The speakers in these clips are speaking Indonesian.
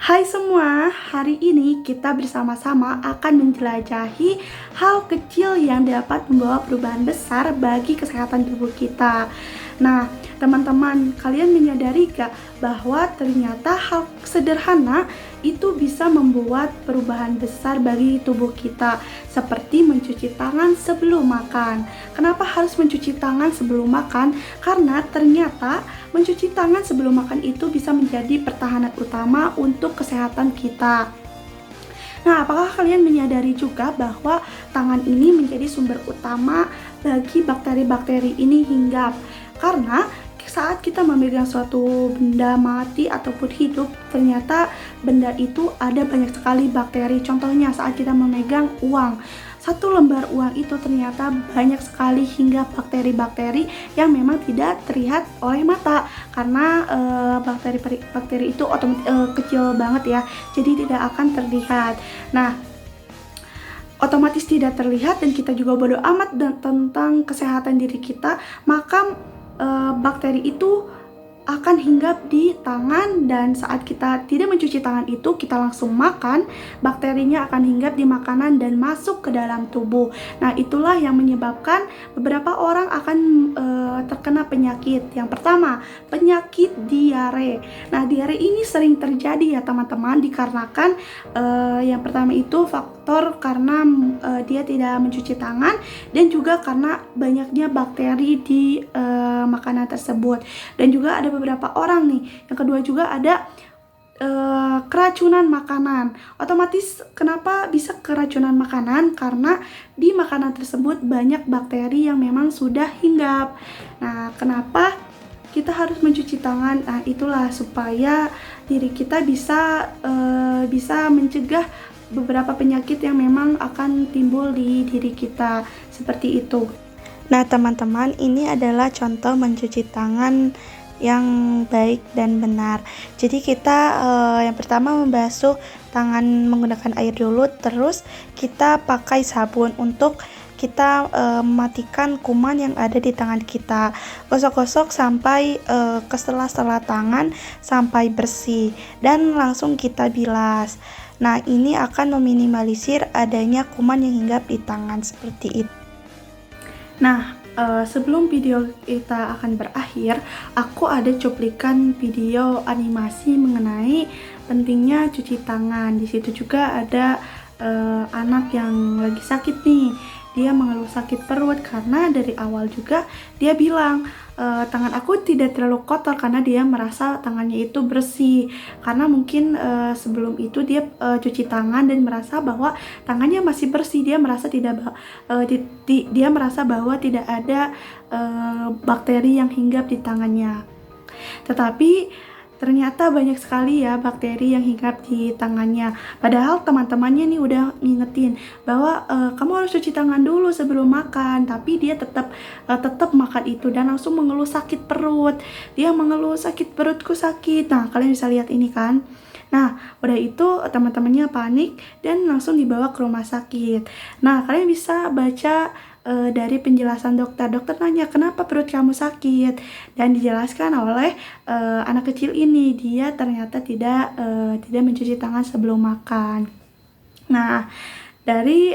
Hai semua, hari ini kita bersama-sama akan menjelajahi hal kecil yang dapat membawa perubahan besar bagi kesehatan tubuh kita. Nah, teman-teman, kalian menyadari gak bahwa ternyata hal sederhana itu bisa membuat perubahan besar bagi tubuh kita, seperti mencuci tangan sebelum makan. Kenapa harus mencuci tangan sebelum makan? Karena ternyata mencuci tangan sebelum makan itu bisa menjadi pertahanan utama untuk kesehatan kita. Nah, apakah kalian menyadari juga bahwa tangan ini menjadi sumber utama bagi bakteri-bakteri ini hinggap? Karena saat kita memegang suatu benda mati ataupun hidup, ternyata benda itu ada banyak sekali bakteri. Contohnya saat kita memegang uang, satu lembar uang itu ternyata banyak sekali hingga bakteri-bakteri yang memang tidak terlihat oleh mata karena bakteri itu kecil banget ya, jadi tidak akan terlihat. Nah, otomatis tidak terlihat dan kita juga bodo amat tentang kesehatan diri kita, maka bakteri itu akan hinggap di tangan, dan saat kita tidak mencuci tangan itu kita langsung makan, bakterinya akan hinggap di makanan dan masuk ke dalam tubuh. Nah, itulah yang menyebabkan beberapa orang akan terkena penyakit. Yang pertama, penyakit diare. Nah, diare ini sering terjadi ya teman-teman, dikarenakan yang pertama itu faktor karena dia tidak mencuci tangan, dan juga karena banyaknya bakteri di makanan tersebut. Dan juga ada beberapa orang nih, yang kedua juga ada keracunan makanan. Otomatis kenapa bisa keracunan makanan? Karena di makanan tersebut banyak bakteri yang memang sudah hinggap. Nah, kenapa kita harus mencuci tangan? Nah, itulah supaya diri kita bisa mencegah beberapa penyakit yang memang akan timbul di diri kita, seperti itu. Nah, teman-teman, ini adalah contoh mencuci tangan yang baik dan benar. Jadi kita yang pertama membasuh tangan menggunakan air dulu, terus kita pakai sabun untuk kita mematikan kuman yang ada di tangan kita. Gosok-gosok sampai ke sela-sela tangan sampai bersih, dan langsung kita bilas. Nah, ini akan meminimalisir adanya kuman yang hinggap di tangan seperti itu. Nah, sebelum video kita akan berakhir, aku ada cuplikan video animasi mengenai pentingnya cuci tangan. Di situ juga ada anak yang lagi sakit nih. Dia mengeluh sakit perut karena dari awal juga dia bilang, tangan aku tidak terlalu kotor, karena dia merasa tangannya itu bersih. Karena mungkin sebelum itu dia cuci tangan dan merasa bahwa tangannya masih bersih. Dia merasa dia merasa bahwa tidak ada bakteri yang hinggap di tangannya. Tetapi ternyata banyak sekali ya bakteri yang hinggap di tangannya. Padahal teman-temannya nih udah ngingetin bahwa kamu harus cuci tangan dulu sebelum makan, tapi dia tetap makan itu dan langsung mengeluh sakit perut. Dia mengeluh sakit perutku sakit. Nah, kalian bisa lihat ini kan. Nah, udah itu teman-temannya panik dan langsung dibawa ke rumah sakit. Nah, kalian bisa baca dari penjelasan dokter. Dokter nanya, kenapa perut kamu sakit? Dan dijelaskan oleh anak kecil ini, dia ternyata tidak mencuci tangan sebelum makan. Nah, dari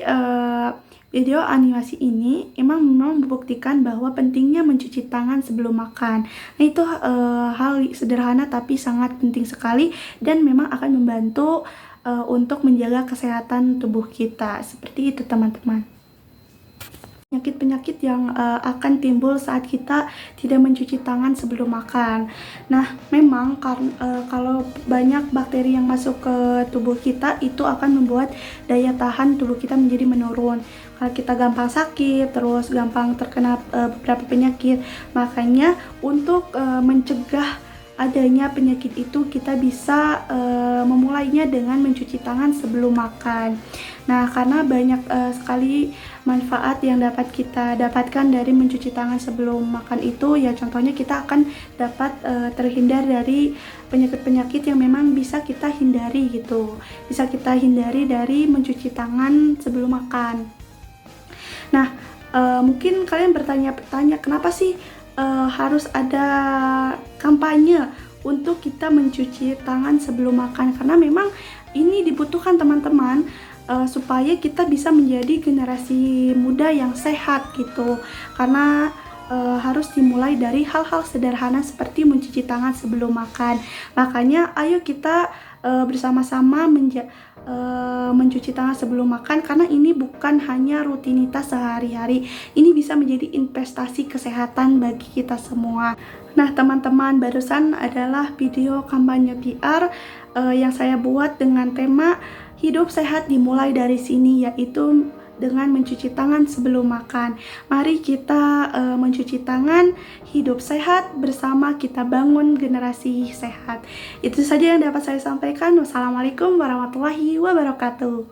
video animasi ini memang membuktikan bahwa pentingnya mencuci tangan sebelum makan. Nah, itu hal sederhana tapi sangat penting sekali, dan memang akan membantu untuk menjaga kesehatan tubuh kita. Seperti itu teman-teman. Penyakit-penyakit yang akan timbul saat kita tidak mencuci tangan sebelum makan. Nah, memang kalau banyak bakteri yang masuk ke tubuh kita, itu akan membuat daya tahan tubuh kita menjadi menurun. Kalau kita gampang sakit, terus gampang terkena beberapa penyakit. Makanya untuk mencegah adanya penyakit itu, kita bisa memulainya dengan mencuci tangan sebelum makan. Nah, karena banyak sekali manfaat yang dapat kita dapatkan dari mencuci tangan sebelum makan itu, ya contohnya kita akan dapat terhindar dari penyakit-penyakit yang memang bisa kita hindari gitu. Bisa kita hindari dari mencuci tangan sebelum makan. Nah, mungkin kalian bertanya-tanya, kenapa sih harus ada kampanye untuk kita mencuci tangan sebelum makan, karena memang ini dibutuhkan teman-teman, supaya kita bisa menjadi generasi muda yang sehat gitu. Karena harus dimulai dari hal-hal sederhana seperti mencuci tangan sebelum makan. Makanya ayo kita bersama-sama mencuci tangan sebelum makan, karena ini bukan hanya rutinitas sehari-hari, ini bisa menjadi investasi kesehatan bagi kita semua. Nah teman-teman, barusan adalah video kampanye PR yang saya buat dengan tema hidup sehat dimulai dari sini, yaitu dengan mencuci tangan sebelum makan. Mari kita mencuci tangan, hidup sehat, bersama kita bangun generasi sehat. Itu saja yang dapat saya sampaikan. Wassalamualaikum warahmatullahi wabarakatuh.